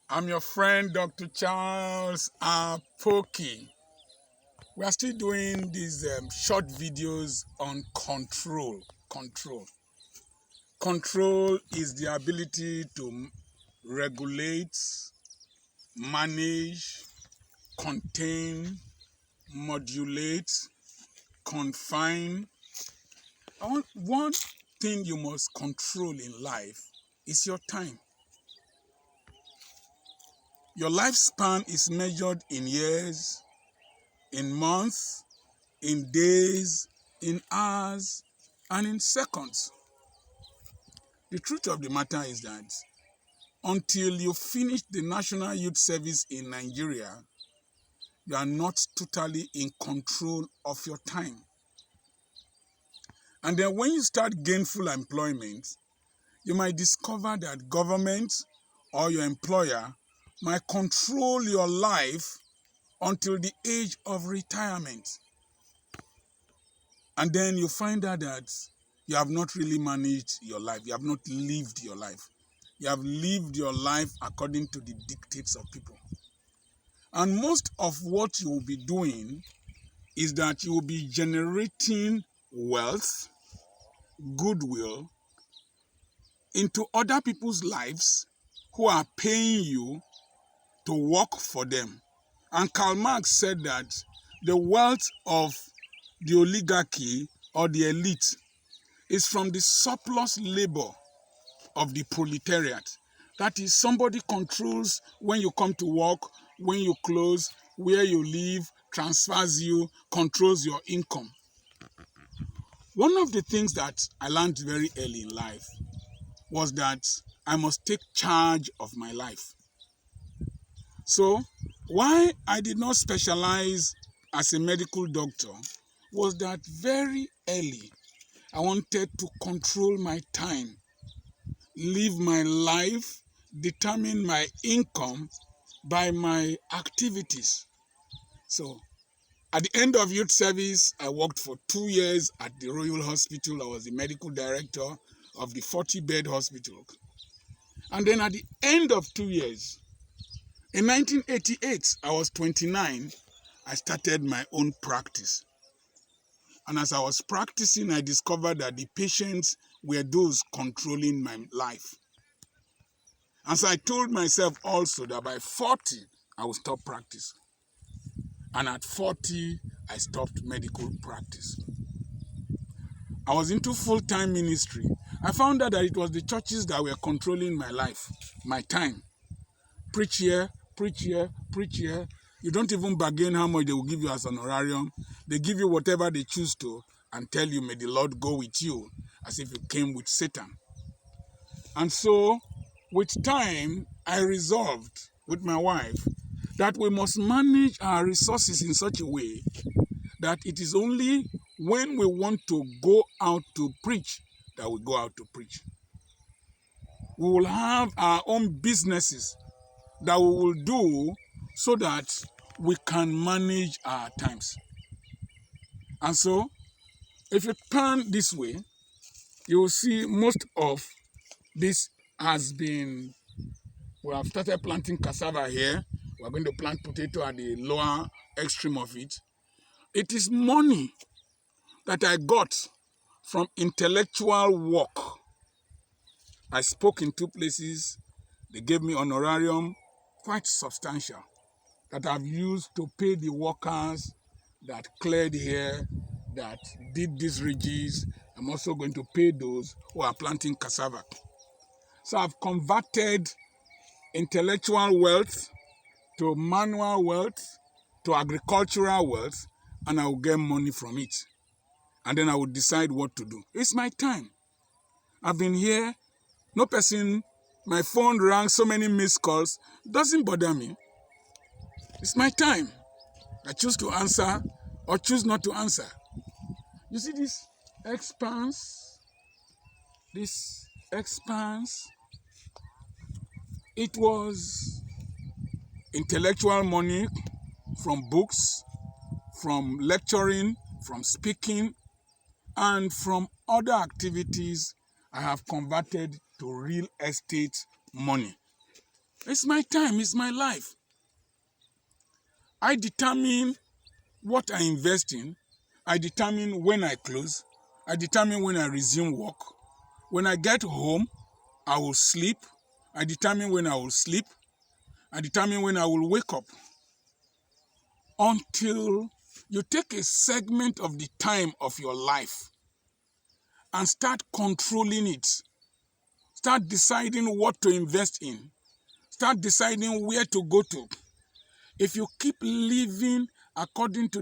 I'm your friend, Dr. Charles Apoki. We are still doing these short videos on control. Control is the ability to regulate, manage, contain, modulate, confine. One thing you must control in life is your time. Your lifespan is measured in years, in months, in days, in hours, and in seconds. The truth of the matter is that until you finish the National Youth Service in Nigeria, you are not totally in control of your time. And then when you start gainful employment, you might discover that government or your employer might control your life until the age of retirement. And then you find out that you have not really managed your life. You have not lived your life. You have lived your life according to the dictates of people. And most of what you will be doing is that you will be generating wealth, goodwill into other people's lives who are paying you to work for them. And Karl Marx said that the wealth of the oligarchy or the elite is from the surplus labor of the proletariat. That is, somebody controls when you come to work, when you close, where you live, transfers you, controls your income. One of the things that I learned very early in life was that I must take charge of my life. So, why I did not specialize as a medical doctor was that very early I wanted to control my time, live my life, determine my income by my activities. So, at the end of youth service, I worked for 2 years at the Royal Hospital. I was the medical director of the 40-bed hospital. And then at the end of 2 years, in 1988, I was 29, I started my own practice. And as I was practicing, I discovered that the patients were those controlling my life. And so I told myself also that by 40, I would stop practice. And at 40, I stopped medical practice. I was into full-time ministry. I found out that it was the churches that were controlling my life, my time. Preach here, preach here, preach here. You don't even bargain how much they will give you as an honorarium. They give you whatever they choose to and tell you, may the Lord go with you, as if you came with Satan. And so, with time, I resolved with my wife that we must manage our resources in such a way that it is only when we want to go out to preach that we go out to preach. We will have our own businesses that we will do so that we can manage our times. And so, if you turn this way, you will see most of this has been, we have started planting cassava here. We're going to plant potato at the lower extreme of it. It is money that I got from intellectual work. I spoke in 2 places. They gave me honorarium, quite substantial, that I've used to pay the workers that cleared here, that did these ridges. I'm also going to pay those who are planting cassava. So I've converted intellectual wealth to manual wealth, to agricultural wealth, and I will get money from it. And then I will decide what to do. It's my time. I've been here, no person, my phone rang, so many missed calls, doesn't bother me. It's my time. I choose to answer or choose not to answer. You see this expanse? It was intellectual money from books, from lecturing, from speaking, and from other activities I have converted to real estate money. It's my time, it's my life. I determine what I invest in. I determine when I close. I determine when I resume work. When I get home, I will sleep. I determine when I will sleep. I determine when I will wake up. Until you take a segment of the time of your life and start controlling it. Start deciding what to invest in. Start deciding where to go to. If you keep living according to